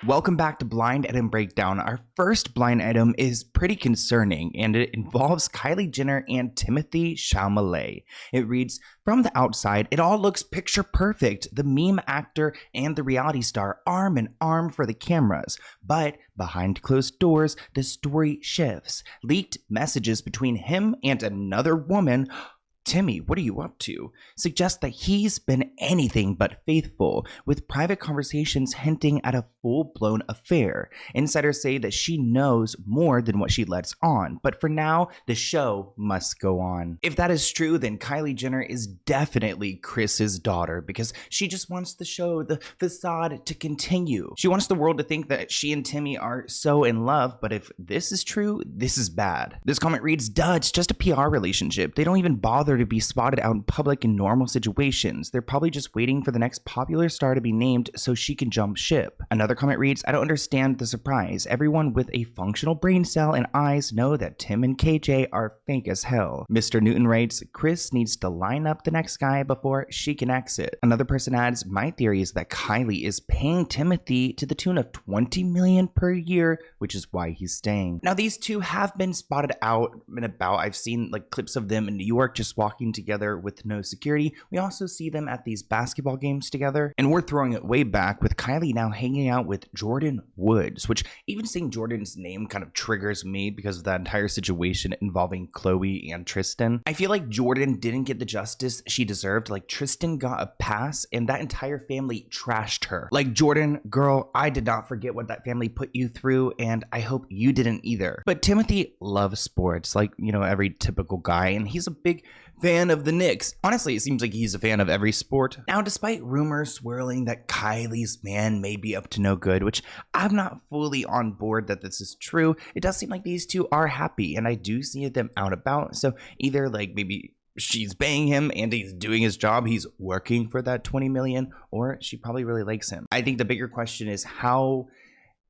Welcome back to Blind Item Breakdown. Our first blind item is pretty concerning, and it involves Kylie Jenner and Timothée Chalamet. It reads, "From the outside, it all looks picture perfect. The meme actor and the reality star arm in arm for the cameras. But behind closed doors, the story shifts. Leaked messages between him and another woman, Timmy, what are you up to?" suggest that he's been anything but faithful, with private conversations hinting at a full-blown affair. Insiders say that she knows more than what she lets on, but for now, the show must go on. If that is true, then Kylie Jenner is definitely Kris's daughter, because she just wants the show, the facade, to continue. She wants the world to think that she and Timmy are so in love, but if this is true, this is bad. This comment reads, "Duh, it's just a PR relationship. They don't even bother to be spotted out in public in normal situations. They're probably just waiting for the next popular star to be named so she can jump ship." Another comment reads, "I don't understand the surprise. Everyone with a functional brain cell and eyes know that Tim and KJ are fake as hell." Mr. Newton writes, "Kris needs to line up the next guy before she can exit." Another person adds, "My theory is that Kylie is paying Timothy to the tune of $20 million per year, which is why he's staying." Now, these two have been spotted out and about. I've seen like clips of them in New York just walking together with no security. We also see them at these basketball games together. And we're throwing it way back with Kylie now hanging out with Jordyn Woods, which even seeing Jordan's name kind of triggers me because of that entire situation involving Khloe and Tristan. I feel like Jordyn didn't get the justice she deserved. Like, Tristan got a pass and that entire family trashed her. Like, Jordyn, girl, I did not forget what that family put you through, and I hope you didn't either. But Timothy loves sports, like, you know, every typical guy, and he's a big fan of the Knicks. Honestly, it seems like he's a fan of every sport. Now, despite rumors swirling that Kylie's man may be up to no good, which I'm not fully on board that this is true, it does seem like these two are happy, and I do see them out about. So either like maybe she's paying him and he's doing his job, he's working for that 20 million, or she probably really likes him. I think the bigger question is, how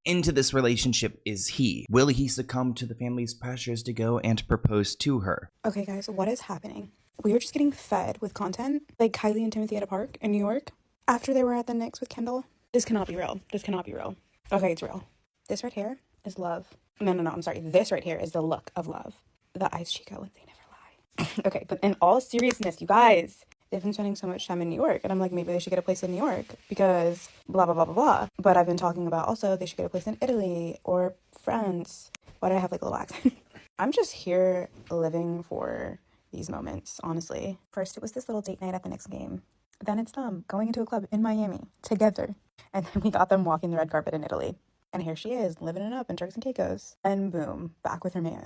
into this relationship is he? Will he succumb to the family's pressures to go and propose to her? Okay, guys, what is happening? We are just getting fed with content, like Kylie and Timothy at a park in New York after they were at the Knicks with Kendall. This cannot be real. This cannot be real. Okay, it's real. This right here is love. No, I'm sorry. This right here is the look of love. The eyes cheek out when they never lie. Okay, but in all seriousness, you guys, they've been spending so much time in New York, and I'm like, maybe they should get a place in New York because blah, blah, blah, blah, blah. But I've been talking about also they should get a place in Italy or France. Why do I have like a little accent? I'm just here living for these moments, honestly. First, it was this little date night at the Knicks game. Then it's them going into a club in Miami together. And then we got them walking the red carpet in Italy. And here she is, living it up in Turks and Caicos. And boom, back with her man.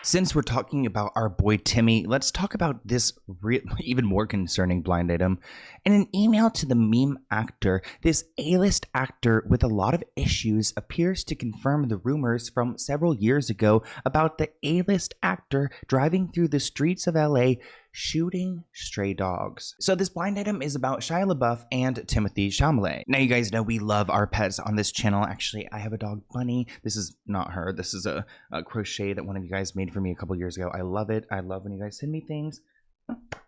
Since we're talking about our boy Timmy, let's talk about this even more concerning blind item. In an email to the meme actor, this A-list actor with a lot of issues appears to confirm the rumors from several years ago about the A-list actor driving through the streets of LA shooting stray dogs. So this blind item is about Shia LaBeouf and Timothée Chalamet. Now, you guys know we love our pets on this channel. Actually, I have a dog, Bunny. This is not her. This is a crochet that one of you guys made for me a couple years ago. I love it. I love when you guys send me things.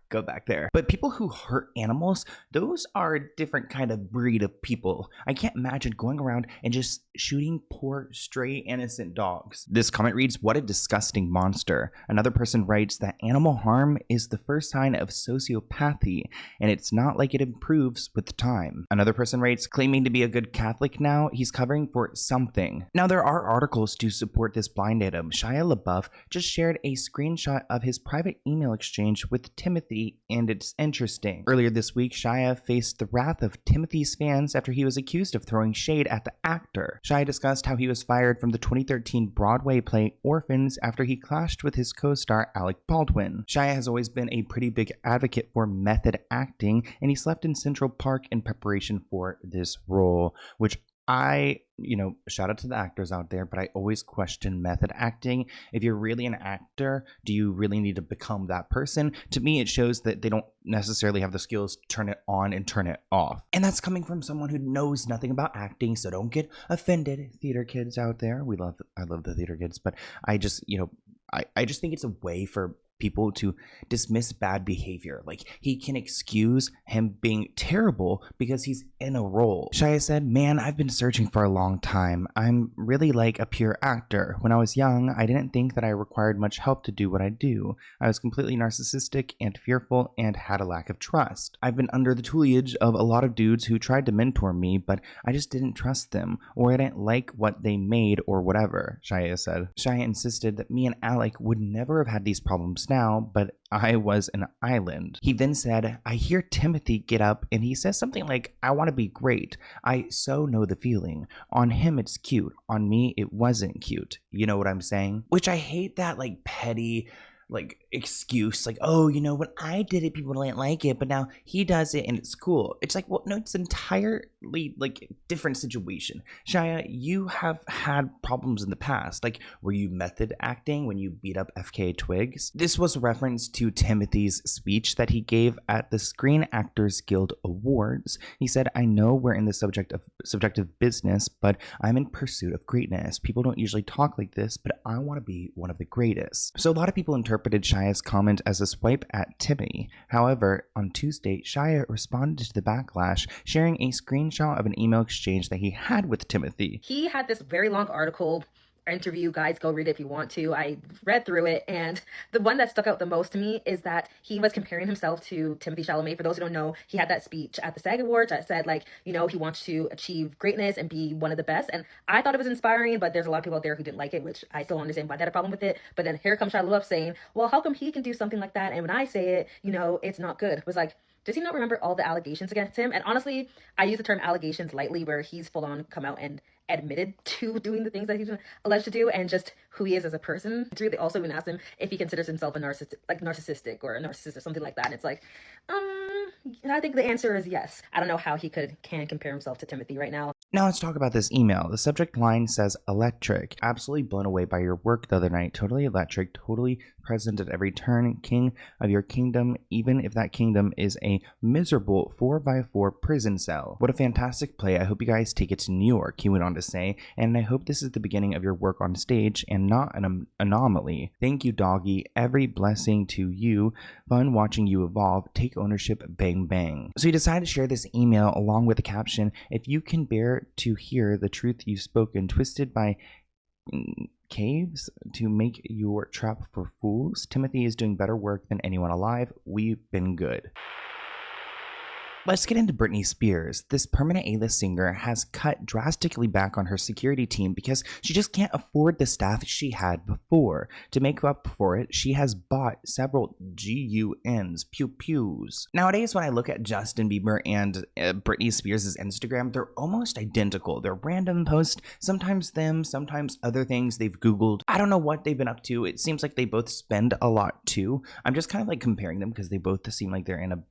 Go back there. But people who hurt animals, those are a different kind of breed of people. I can't imagine going around and just shooting poor, stray, innocent dogs. This comment reads, "What a disgusting monster." Another person writes that animal harm is the first sign of sociopathy, and it's not like it improves with time. Another person writes, "Claiming to be a good Catholic now, he's covering for something." Now, there are articles to support this blind item. Shia LaBeouf just shared a screenshot of his private email exchange with Timothy, and it's interesting. Earlier this week, Shia faced the wrath of Timothy's fans after he was accused of throwing shade at the actor. Shia discussed how he was fired from the 2013 Broadway play Orphans after he clashed with his co-star Alec Baldwin. Shia has always been a pretty big advocate for method acting, and he slept in Central Park in preparation for this role, which shout out to the actors out there, but I always question method acting. If you're really an actor, do you really need to become that person? To me, it shows that they don't necessarily have the skills to turn it on and turn it off. And that's coming from someone who knows nothing about acting, so don't get offended, theater kids out there. I love the theater kids, but I just think it's a way for people to dismiss bad behavior. Like, he can excuse him being terrible because he's in a role. Shia said, "Man, I've been searching for a long time. I'm really like a pure actor. When I was young, I didn't think that I required much help to do what I do. I was completely narcissistic and fearful and had a lack of trust. I've been under the tutelage of a lot of dudes who tried to mentor me, but I just didn't trust them, or I didn't like what they made or whatever," Shia said. Shia insisted that me and Alec would never have had these problems now, but I was an island. He then said, "I hear Timothy get up and he says something like, 'I want to be great.' I so know the feeling. On him it's cute. On me it wasn't cute. You know what I'm saying?" Which I hate that like petty like excuse, like, "Oh, you know, when I did it, people didn't like it, but now he does it and it's cool." It's like, well, no, it's entirely like different situation. Shia, you have had problems in the past. Like, were you method acting when you beat up FKA Twigs? This was a reference to Timothy's speech that he gave at the Screen Actors Guild Awards. He said, "I know we're in the subjective business, but I'm in pursuit of greatness. People don't usually talk like this, but I want to be one of the greatest." So a lot of people interpreted Shia's comment as a swipe at Timmy. However, on Tuesday, Shia responded to the backlash, sharing a screenshot of an email exchange that he had with Timothy. He had this very long article interview. Guys, go read it if you want to. I read through it, and the one that stuck out the most to me is that he was comparing himself to Timothée Chalamet. For those who don't know, he had that speech at the SAG Awards that said, like, you know, he wants to achieve greatness and be one of the best, and I thought it was inspiring, but there's a lot of people out there who didn't like it, which I still don't understand why they had a problem with it. But then here comes Shia LaBeouf saying, well, how come he can do something like that, and when I say it, you know, it's not good. It was like, does he not remember all the allegations against him? And honestly, I use the term allegations lightly, where he's full on come out and admitted to doing the things that he's alleged to do, and just who he is as a person. It's really also even asked him if he considers himself a narcissistic or a narcissist or something like that. And it's like, I think the answer is yes. I don't know how he can compare himself to Timothy right now. Now let's talk about this email. The subject line says, "Electric. Absolutely blown away by your work the other night. Totally electric. Totally present at every turn. King of your kingdom, even if that kingdom is a miserable 4x4 prison cell. What a fantastic play. I hope you guys take it to New York," he went on to say, "and I hope this is the beginning of your work on stage and not an anomaly. Thank you, doggy. Every blessing to you. Fun watching you evolve. Take ownership. Bang, bang." So he decided to share this email along with the caption, "If you can bear to hear the truth you've spoken, twisted by caves to make your trap for fools. Timothy is doing better work than anyone alive. We've been good." Let's get into Britney Spears. This permanent A-list singer has cut drastically back on her security team because she just can't afford the staff she had before. To make up for it, she has bought several GUNs, pew-pews. Nowadays, when I look at Justin Bieber and Britney Spears' Instagram, they're almost identical. They're random posts, sometimes them, sometimes other things they've Googled. I don't know what they've been up to. It seems like they both spend a lot too. I'm just kind of like comparing them because they both seem like they're in a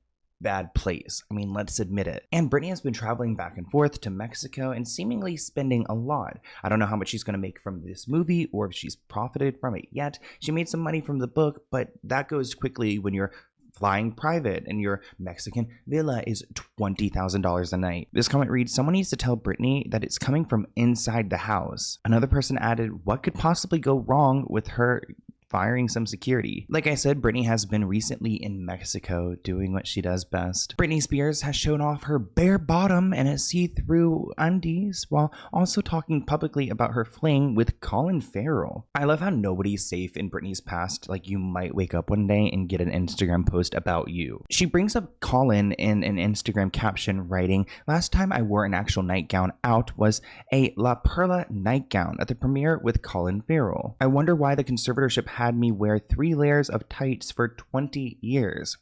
bad place. I mean, let's admit it. And Britney has been traveling back and forth to Mexico and seemingly spending a lot. I don't know how much she's going to make from this movie or if she's profited from it yet. She made some money from the book, but that goes quickly when you're flying private and your Mexican villa is $20,000 a night. This comment reads, "Someone needs to tell Britney that it's coming from inside the house." Another person added, "What could possibly go wrong with her firing some security?" Like I said, Britney has been recently in Mexico doing what she does best. Britney Spears has shown off her bare bottom and a see-through undies while also talking publicly about her fling with Colin Farrell. I love how nobody's safe in Britney's past. Like, you might wake up one day and get an Instagram post about you. She brings up Colin in an Instagram caption writing, "Last time I wore an actual nightgown out was a La Perla nightgown at the premiere with Colin Farrell. I wonder why the conservatorship had me wear 3 layers of tights for 20 years.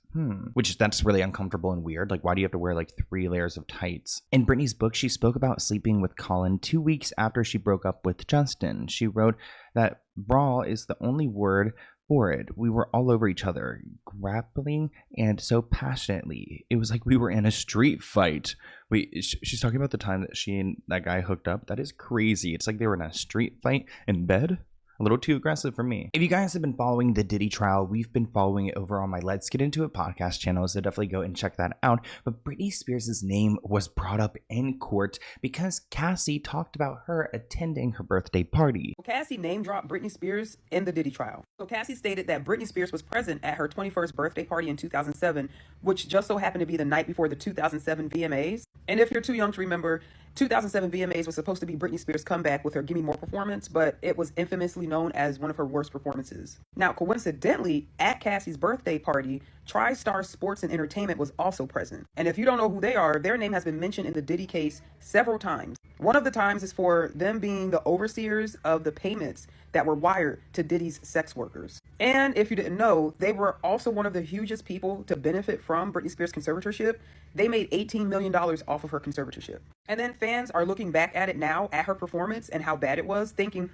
Which, that's really uncomfortable and weird. Like, why do you have to wear like 3 layers of tights?" In Britney's book, she spoke about sleeping with Colin 2 weeks after she broke up with Justin. She wrote that brawl is the only word for it. We were all over each other, grappling and so passionately. It was like we were in a street fight. Wait, she's talking about the time that she and that guy hooked up? That is crazy. It's like they were in a street fight in bed? A little too aggressive for me. If you guys have been following the Diddy trial, we've been following it over on my Let's Get Into It podcast channel, so definitely go and check that out. But Britney Spears' name was brought up in court because Cassie talked about her attending her birthday party. Cassie name dropped Britney Spears in the Diddy trial. So Cassie stated that Britney Spears was present at her 21st birthday party in 2007, which just so happened to be the night before the 2007 VMAs. And if you're too young to remember, 2007 VMAs was supposed to be Britney Spears' comeback with her Gimme More performance, but it was infamously known as one of her worst performances. Now, coincidentally, at Cassie's birthday party, TriStar Sports and Entertainment was also present. And if you don't know who they are, their name has been mentioned in the Diddy case several times. One of the times is for them being the overseers of the payments that were wired to Diddy's sex workers. And if you didn't know, they were also one of the hugest people to benefit from Britney Spears' conservatorship. They made $18 million off of her conservatorship. And then fans are looking back at it now, at her performance and how bad it was, thinking,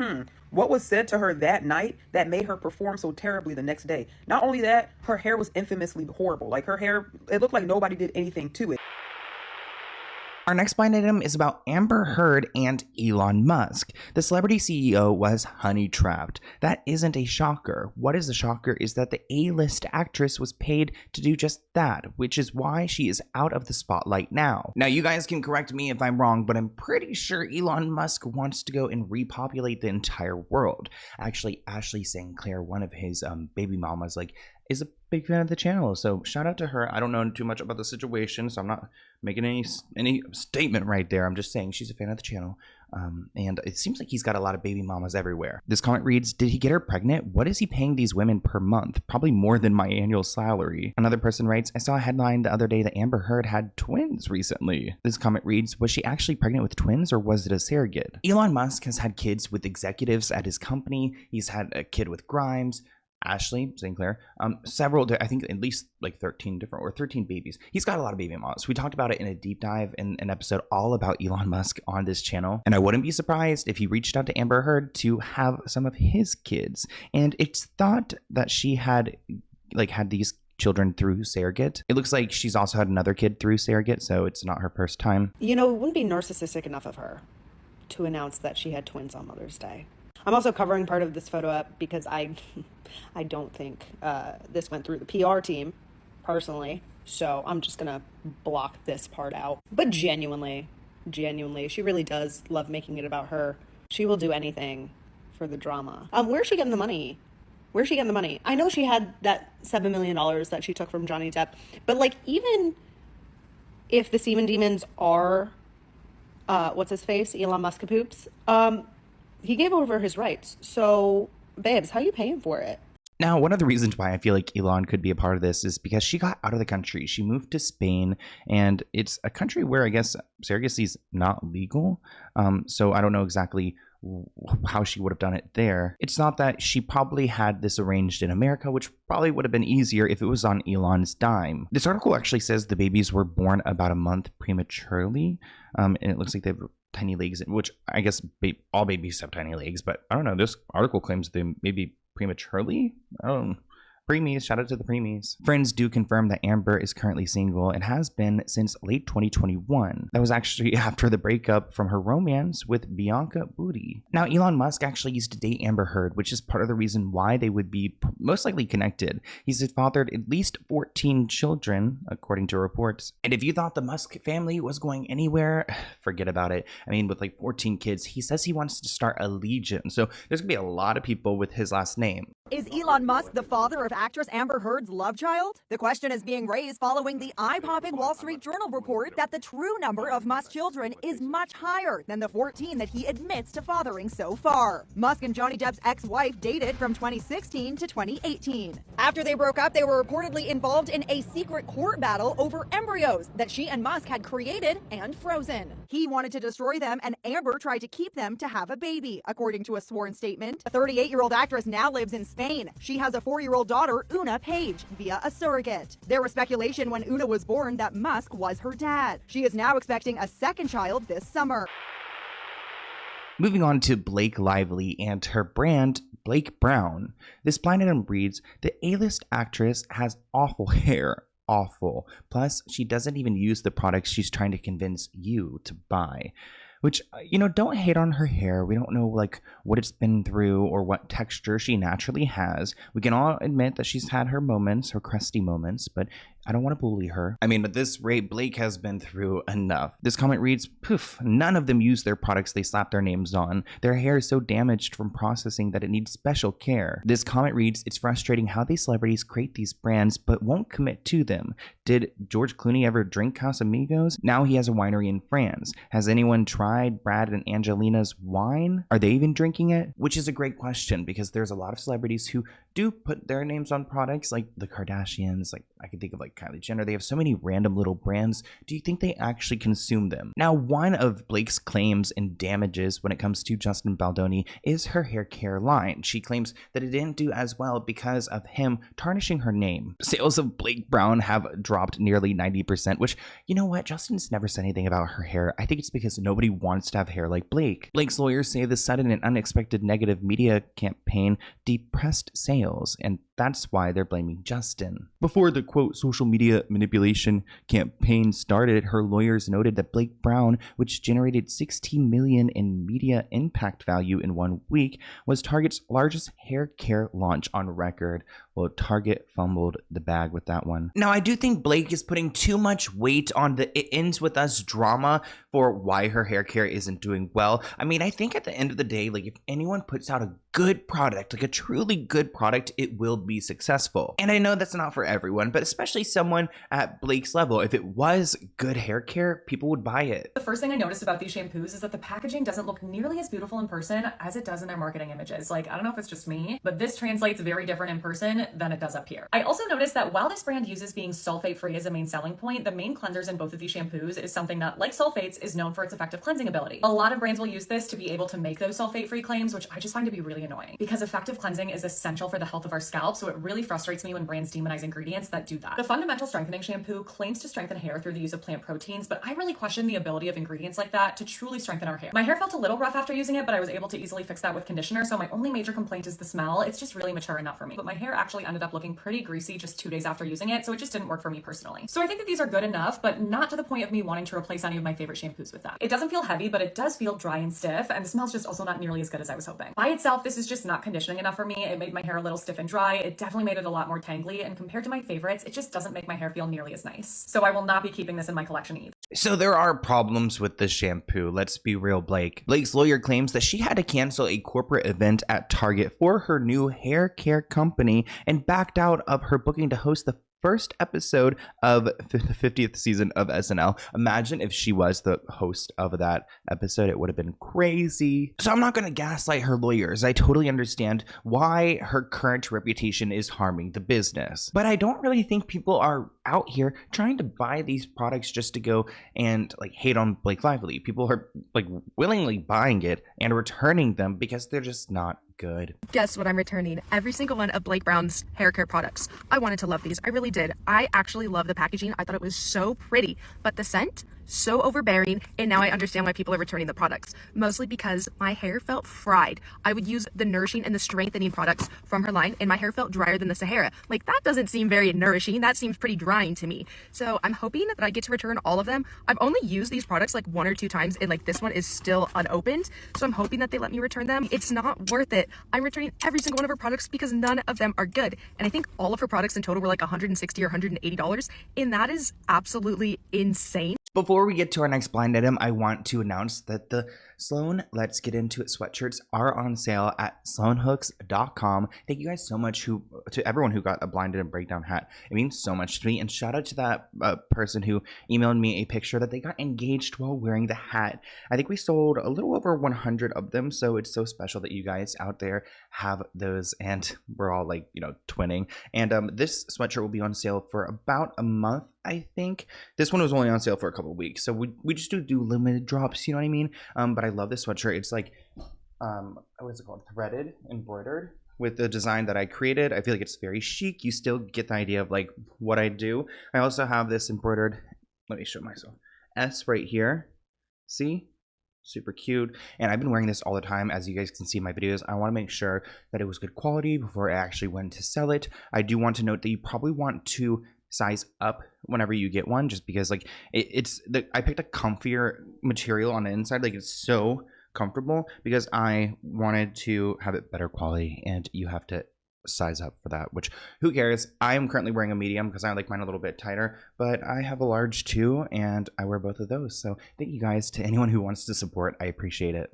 what was said to her that night that made her perform so terribly the next day? Not only that, her hair was infamously horrible. Like her hair, it looked like nobody did anything to it. Our next blind item is about Amber Heard and Elon Musk. The celebrity CEO was honey trapped. That isn't a shocker. What is the shocker is that the A-list actress was paid to do just that, which is why she is out of the spotlight now. Now, you guys can correct me if I'm wrong, but I'm pretty sure Elon Musk wants to go and repopulate the entire world. Actually, Ashley St. Clair, one of his baby mamas, is a big fan of the channel, so shout out to her. I don't know too much about the situation, so I'm not making any statement right there. I'm just saying she's a fan of the channel, and it seems like he's got a lot of baby mamas everywhere. This comment reads, did he get her pregnant? What is he paying these women per month? Probably more than my annual salary. Another person writes, I saw a headline the other day that Amber Heard had twins recently. This comment reads, was she actually pregnant with twins or was it a surrogate? Elon Musk has had kids with executives at his company. He's had a kid with Grimes, Ashley St. Clair, several, I think at least 13 babies. He's got a lot of baby mamas. We talked about it in a deep dive in an episode all about Elon Musk on this channel. And I wouldn't be surprised if he reached out to Amber Heard to have some of his kids. And it's thought that she had these children through surrogate. It looks like she's also had another kid through surrogate, so it's not her first time. You know, it wouldn't be narcissistic enough of her to announce that she had twins on Mother's Day. I'm also covering part of this photo up because I don't think this went through the PR team, personally. So I'm just going to block this part out. But genuinely, she really does love making it about her. She will do anything for the drama. Where's she getting the money? I know she had that $7 million that she took from Johnny Depp. But even if the semen demons are, what's his face? Elon Musk poops. He gave over his rights. So, babes, how you paying for it? Now, one of the reasons why I feel like Elon could be a part of this is because she got out of the country. She moved to Spain, and it's a country where I guess surrogacy is not legal. So I don't know exactly how she would have done it there. It's not that she probably had this arranged in America, which probably would have been easier if it was on Elon's dime. This article actually says the babies were born about a month prematurely, and it looks like they have tiny legs, which I guess all babies have tiny legs, but I don't know. This article claims they maybe prematurely. I don't know. Preemies, shout out to the preemies. Friends do confirm that Amber is currently single and has been since late 2021. That was actually after the breakup from her romance with Bianca Booty. Now, Elon Musk actually used to date Amber Heard, which is part of the reason why they would be most likely connected. He's fathered at least 14 children, according to reports. And if you thought the Musk family was going anywhere, forget about it. I mean, with 14 kids, he says he wants to start a legion. So there's gonna be a lot of people with his last name. Is Elon Musk the father of actress Amber Heard's love child? The question is being raised following the eye-popping Wall Street Journal report that the true number of Musk's children is much higher than the 14 that he admits to fathering so far. Musk and Johnny Depp's ex-wife dated from 2016 to 2018. After they broke up, they were reportedly involved in a secret court battle over embryos that she and Musk had created and frozen. He wanted to destroy them, and Amber tried to keep them to have a baby, according to a sworn statement. The 38-year-old actress now lives in Spain. She has a 4-year-old daughter, Una Page, via a surrogate. There was speculation when Una was born that Musk was her dad. She is now expecting a second child this summer. Moving on to Blake Lively and her brand, Blake Brown. This blind item reads, the A-list actress has awful hair. Awful. Plus, she doesn't even use the products she's trying to convince you to buy. which, you know, don't hate on her hair. We don't know like what it's been through or what texture she naturally has. We can all admit that she's had her moments, her crusty moments, but I don't want to bully her. I mean, at this rate, Blake has been through enough. This comment reads, poof, none of them use their products they slap their names on. Their hair is so damaged from processing that it needs special care. This comment reads, it's frustrating how these celebrities create these brands but won't commit to them. Did George Clooney ever drink Casamigos? Now he has a winery in France. Has anyone tried Brad and Angelina's wine? Are they even drinking it? Which is a great question, because there's a lot of celebrities who do put their names on products, like the Kardashians, like I can think of like Kylie Jenner. They have so many random little brands. Do you think they actually consume them? Now, one of Blake's claims and damages when it comes to Justin Baldoni is her hair care line. She claims that it didn't do as well because of him tarnishing her name. Sales of Blake Brown have dropped nearly 90%, which, you know what, Justin's never said anything about her hair. I think it's because nobody wants to have hair like Blake. Blake's lawyers say the sudden and unexpected negative media campaign depressed sales, and that's why they're blaming Justin. Before the quote social media manipulation campaign started, her lawyers noted that Blake Brown, which generated $16 million in media impact value in 1 week, was Target's largest hair care launch on record. Well, Target fumbled the bag with that one. Now, I do think Blake is putting too much weight on the "it ends with us" drama for why her hair care isn't doing well. I mean, I think at the end of the day, like if anyone puts out a good product, like a truly good product, it will be successful. And I know that's not for everyone, but especially someone at Blake's level. If it was good hair care, people would buy it. The first thing I noticed about these shampoos is that the packaging doesn't look nearly as beautiful in person as it does in their marketing images. Like, I don't know if it's just me, but this translates very different in person than it does up here. I also noticed that while this brand uses being sulfate-free as a main selling point, the main cleansers in both of these shampoos is something that, like sulfates, is known for its effective cleansing ability. A lot of brands will use this to be able to make those sulfate-free claims, which I just find to be really annoying, because effective cleansing is essential for the health of our scalp, so it really frustrates me when brands demonize ingredients that do that. The Fundamental Strengthening Shampoo claims to strengthen hair through the use of plant proteins, but I really question the ability of ingredients like that to truly strengthen our hair. My hair felt a little rough after using it, but I was able to easily fix that with conditioner, so my only major complaint is the smell. It's just really mature enough for me. But my hair actually ended up looking pretty greasy just 2 days after using it, so it just didn't work for me personally. So I think that these are good enough, but not to the point of me wanting to replace any of my favorite shampoos with that. It doesn't feel heavy, but it does feel dry and stiff, and the smell's just also not nearly as good as I was hoping. By itself, this is just not conditioning enough for me. It made my hair a little stiff and dry. It definitely made it a lot more tangly, and compared to my favorites, it just doesn't make my hair feel nearly as nice. So I will not be keeping this in my collection either. So there are problems with this shampoo. Let's be real, Blake. Blake's lawyer claims that she had to cancel a corporate event at Target for her new hair care company and backed out of her booking to host the first episode of the 50th season of SNL. Imagine if she was the host of that episode. It would have been crazy. So I'm not going to gaslight her lawyers. I totally understand why her current reputation is harming the business. But I don't really think people are out here trying to buy these products just to go and like hate on Blake Lively. People are like willingly buying it and returning them because they're just not good. Guess what I'm returning? Every single one of Blake Brown's hair care products. I wanted to love these. I really did. I actually love the packaging. I thought it was so pretty, but the scent, so overbearing, and now I understand why people are returning the products. Mostly because my hair felt fried. I would use the nourishing and the strengthening products from her line, and my hair felt drier than the Sahara. Like, that doesn't seem very nourishing. That seems pretty drying to me. So I'm hoping that I get to return all of them. I've only used these products like 1 or 2 times, and like this one is still unopened. So I'm hoping that they let me return them. It's not worth it. I'm returning every single one of her products because none of them are good. And I think all of her products in total were like $160 or $180, and that is absolutely insane. Before we get to our next blind item, I want to announce that the Sloan Let's Get Into It sweatshirts are on sale at SloanHooks.com. Thank you guys so much to everyone who got a blind item breakdown hat. It means so much to me. And shout out to that person who emailed me a picture that they got engaged while wearing the hat. I think we sold a little over 100 of them, so it's so special that you guys out there have those, and we're all like, you know, twinning. And this sweatshirt will be on sale for about a month, I think. This one was only on sale for a couple of weeks, so we just do limited drops, you know what I mean? But I love this sweatshirt. It's like what is it called, threaded, embroidered with the design that I created. I feel like it's very chic. You still get the idea of like what I do. I also have this embroidered, let me show myself, S right here. See? Super cute. And I've been wearing this all the time, as you guys can see in my videos. I want to make sure that it was good quality before I actually went to sell it. I do want to note that you probably want to size up whenever you get one, just because like I picked a comfier material on the inside. Like it's so comfortable because I wanted to have it better quality, and you have to size up for that, which who cares. I am currently wearing a medium because I like mine a little bit tighter, but I have a large too, and I wear both of those. So thank you guys to anyone who wants to support. I appreciate it.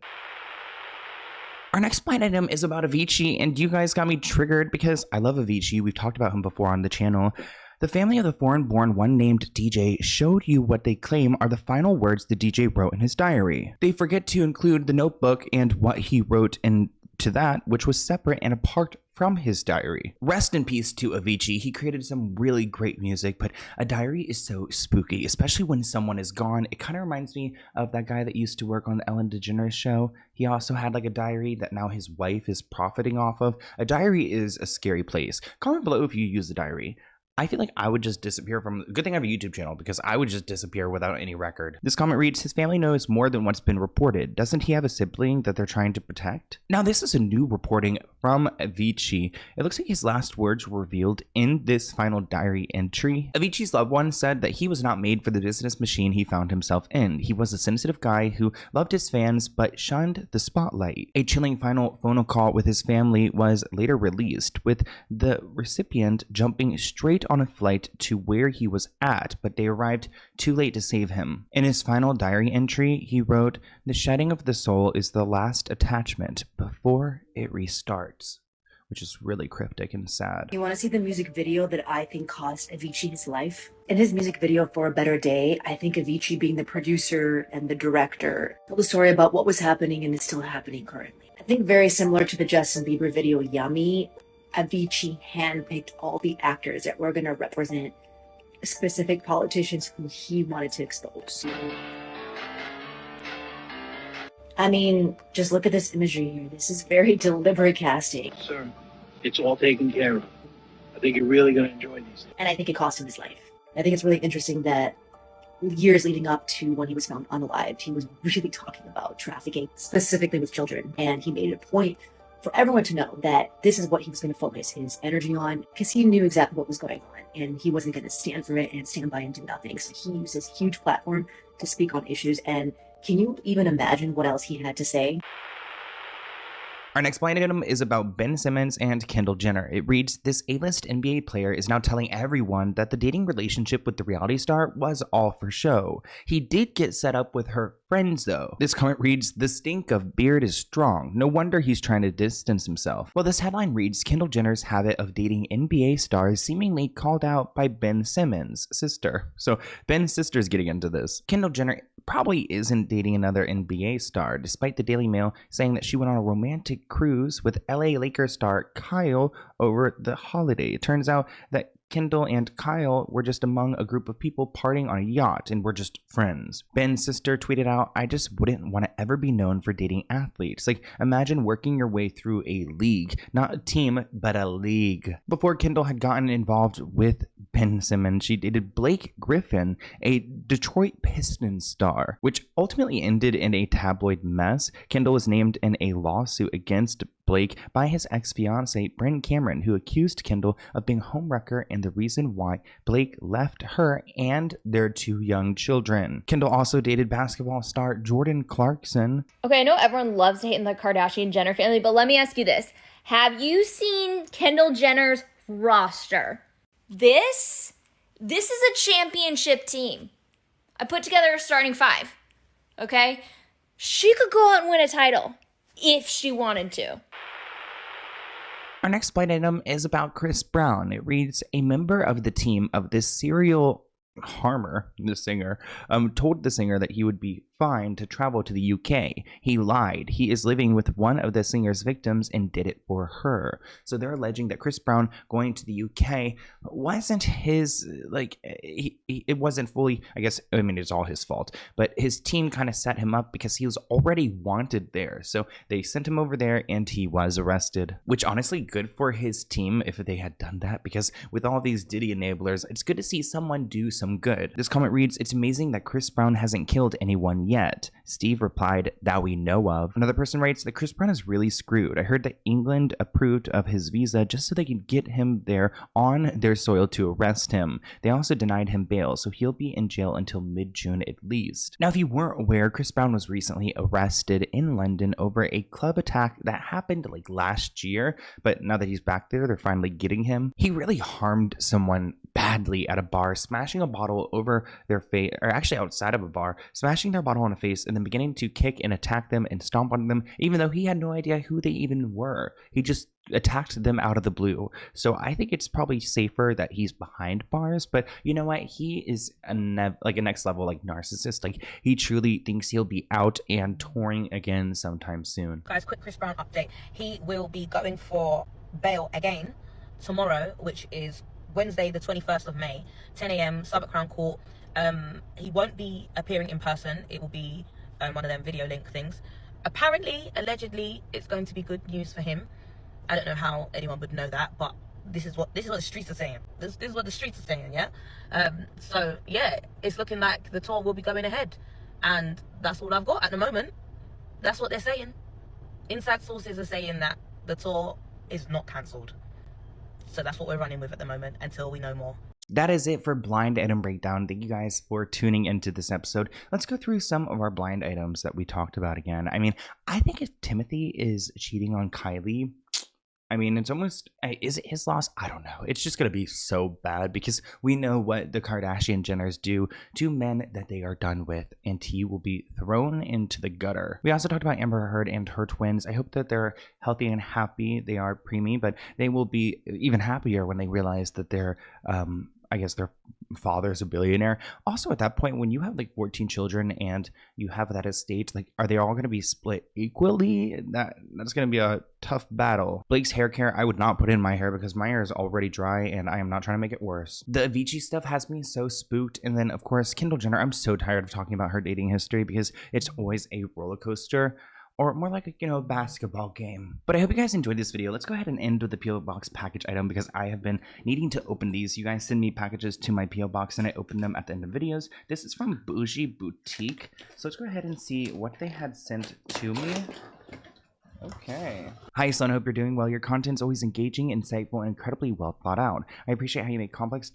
Our next blind item is about Avichi, and you guys got me triggered because I love Avichi. We've talked about him before on the channel. The family of the foreign-born one-named DJ showed you what they claim are the final words the DJ wrote in his diary. They forget to include the notebook and what he wrote into that, which was separate and apart from his diary. Rest in peace to Avichi. He created some really great music, but a diary is so spooky, especially when someone is gone. It kind of reminds me of that guy that used to work on the Ellen DeGeneres show. He also had like a diary that now his wife is profiting off of. A diary is a scary place. Comment below if you use a diary. I feel like I would just disappear from... Good thing I have a YouTube channel, because I would just disappear without any record. This comment reads, his family knows more than what's been reported. Doesn't he have a sibling that they're trying to protect? Now, this is a new reporting from Avichi. It looks like his last words were revealed in this final diary entry. Avicii's loved one said that he was not made for the business machine he found himself in. He was a sensitive guy who loved his fans but shunned the spotlight. A chilling final phone call with his family was later released, with the recipient jumping straight on a flight to where he was at, but they arrived too late to save him. In his final diary entry, he wrote, "The shedding of the soul is the last attachment before it restarts," which is really cryptic and sad. You want to see the music video that I think cost Avichi his life? In his music video For a Better Day, I think Avichi, being the producer and the director, told a story about what was happening and is still happening currently. I think very similar to the Justin Bieber video Yummy, Avichi handpicked all the actors that were going to represent specific politicians who he wanted to expose. I mean, just look at this imagery here. This is very deliberate casting. Sir, it's all taken care of. I think you're really going to enjoy these. And I think it cost him his life. I think it's really interesting that years leading up to when he was found unalived, he was really talking about trafficking, specifically with children. And he made it a point for everyone to know that this is what he was going to focus his energy on, because he knew exactly what was going on and he wasn't going to stand for it and stand by and do nothing. So he used this huge platform to speak on issues. And can you even imagine what else he had to say? Our next blind item is about Ben Simmons and Kendall Jenner. It reads, this A-list NBA player is now telling everyone that the dating relationship with the reality star was all for show. He did get set up with her friends though. This comment reads, the stink of beard is strong. No wonder he's trying to distance himself. Well, this headline reads, Kendall Jenner's habit of dating NBA stars seemingly called out by Ben Simmons' sister. So Ben's sister is getting into this. Kendall Jenner probably isn't dating another NBA star, despite the Daily Mail saying that she went on a romantic cruise with LA Lakers star Kyle over the holiday. It turns out that Kendall and Kyle were just among a group of people partying on a yacht and were just friends. Ben's sister tweeted out, I just wouldn't want to ever be known for dating athletes. Like, imagine working your way through a league, not a team, but a league. Before Kendall had gotten involved with Ben Simmons, she dated Blake Griffin, a Detroit Pistons star, which ultimately ended in a tabloid mess. Kendall was named in a lawsuit against Blake by his ex-fiance Brent Cameron, who accused Kendall of being homewrecker and the reason why Blake left her and their 2 young children. Kendall also dated basketball star Jordan Clarkson. Okay, I know everyone loves hating the Kardashian-Jenner family, but let me ask you this. Have you seen Kendall Jenner's roster? This is a championship team. I put together a starting 5, okay? She could go out and win a title if she wanted to. Our next blind item is about Chris Brown. It reads, a member of the team of this serial harmer, the singer, told the singer that he would be fine to travel to the UK. He lied. He is living with one of the singer's victims and did it for her. So they're alleging that Chris Brown going to the UK wasn't his, like, it wasn't fully, I guess, I mean, it's all his fault, but his team kind of set him up because he was already wanted there. So they sent him over there and he was arrested, which honestly, good for his team if they had done that, because with all these Diddy enablers, it's good to see someone do some good. This comment reads, it's amazing that Chris Brown hasn't killed anyone yet. Steve replied, that we know of. Another person writes that Chris Brown is really screwed. I heard that England approved of his visa just so they could get him there on their soil to arrest him. They also denied him bail, so he'll be in jail until mid-June at least. Now, if you weren't aware, Chris Brown was recently arrested in London over a club attack that happened like last year, but now that he's back there, they're finally getting him. He really harmed someone badly at a bar, smashing a bottle over their face, or actually outside of a bar, smashing their bottle on the face and then beginning to kick and attack them and stomp on them, even though he had no idea who they even were. He just attacked them out of the blue. So I think it's probably safer that he's behind bars, but you know what? He is a next level like narcissist. Like, he truly thinks he'll be out and touring again sometime soon. Guys, quick Chris Brown update. He will be going for bail again tomorrow, which is Wednesday the 21st of May, 10 a.m. Southwark Crown Court. He won't be appearing in person. It will be one of them video link things. Apparently, allegedly, it's going to be good news for him. I don't know how anyone would know that, but this is what the streets are saying. This is what the streets are saying, yeah? So, yeah, it's looking like the tour will be going ahead. And that's all I've got at the moment. That's what they're saying. Inside sources are saying that the tour is not cancelled. So that's what we're running with at the moment until we know more. That is it for Blind Item Breakdown. Thank you guys for tuning into this episode. Let's go through some of our blind items that we talked about again. I mean, I think if Timothy is cheating on Kylie, I mean, it's almost, is it his loss? I don't know. It's just going to be so bad because we know what the Kardashian Jenners do to men that they are done with, and he will be thrown into the gutter. We also talked about Amber Heard and her twins. I hope that they're healthy and happy. They are preemie, but they will be even happier when they realize that they're, I guess their father's a billionaire. Also, at that point, when you have like 14 children and you have that estate, like, are they all going to be split equally? That's going to be a tough battle. Blake's hair care, I would not put in my hair because my hair is already dry and I am not trying to make it worse. The Avichi stuff has me so spooked. And then, of course, Kendall Jenner. I'm so tired of talking about her dating history because it's always a roller coaster. Or more like a, basketball game. But I hope you guys enjoyed this video. Let's go ahead and end with the P.O. Box package item because I have been needing to open these. You guys send me packages to my P.O. Box and I open them at the end of videos. This is from Bougie Boutique. So let's go ahead and see what they had sent to me. Okay. Hi, Sloan. I hope you're doing well. Your content's always engaging, insightful, and incredibly well thought out. I appreciate how you make complex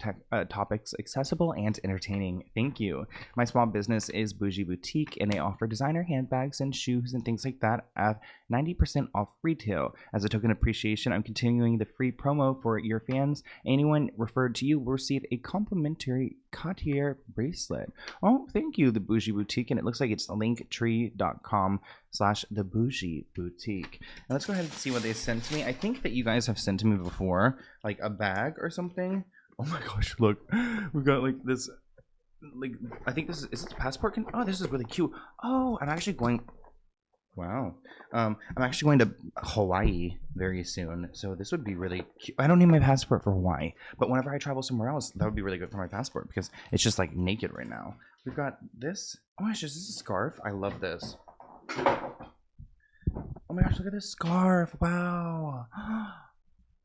topics accessible and entertaining. Thank you. My small business is Bougie Boutique, and they offer designer handbags and shoes and things like that at 90% off retail. As a token of appreciation, I'm continuing the free promo for your fans. Anyone referred to you will receive a complimentary Cartier bracelet. Oh, thank you, the Bougie Boutique, and it looks like it's linktree.com/the Bougie Boutique. Now let's go ahead and see what they sent to me. I think that you guys have sent to me before, like a bag or something. Oh my gosh, look, we've got like this, like, I think this is it a passport? Oh, this is really cute. Oh, I'm actually going, wow. I'm actually going to Hawaii very soon, so this would be really cute. I don't need my passport for Hawaii, but whenever I travel somewhere else, that would be really good for my passport because it's just like naked right now. We've got this. Oh my gosh, is this a scarf? I love this. Oh my gosh, look at this scarf. Wow.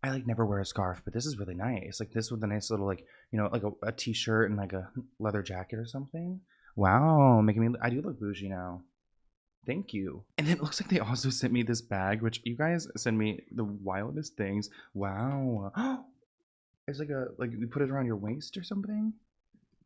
I like never wear a scarf, but this is really nice. Like this with a nice little like, like a t-shirt and like a leather jacket or something. Wow, making me, I do look bougie now. Thank you. And it looks like they also sent me this bag, which you guys send me the wildest things. Wow. It's like you put it around your waist or something.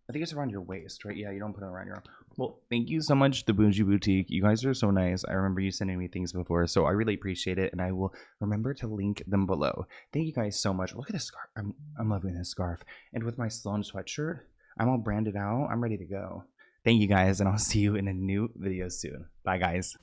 I think it's around your waist, right? Yeah, you don't put it around your arm. Well, thank you so much, the Bougie Boutique. You guys are so nice. I remember you sending me things before, so I really appreciate it, and I will remember to link them below. Thank you guys so much. Look at this scarf. I'm loving this scarf. And with my Sloan sweatshirt, I'm all branded out. I'm ready to go. Thank you guys, and I'll see you in a new video soon. Bye, guys.